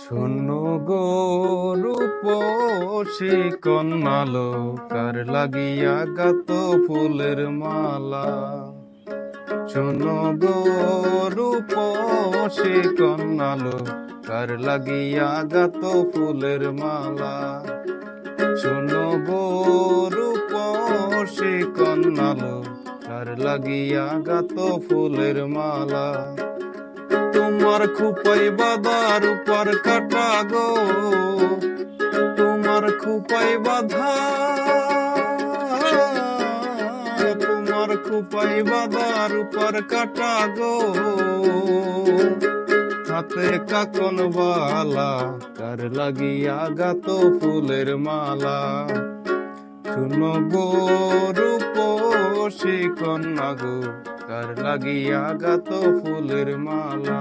শোনো গো রূপসী কন্যালো, কার লাগিয়া গাত ফুলের মালা। শোনো গো রূপসী কন্যালো, কার লাগিয়া গাত ফুলের মালা। শোনো গো রূপসী কন্যালো, কার লাগিয়া গাত ফুলের মালা। তোমার খুপাই বাঁধার উপর কাটা গো, তোমার খুপাই বাঁধা, তোমার খুপাই বাঁধার উপর কাটা গো। হাতে কাকন বালা, কার লাগিয়া গাত ফুলের মালা। শুনো গো রূপসী কন্যা গো, কার লাগিয়া গাত ফুলের মালা।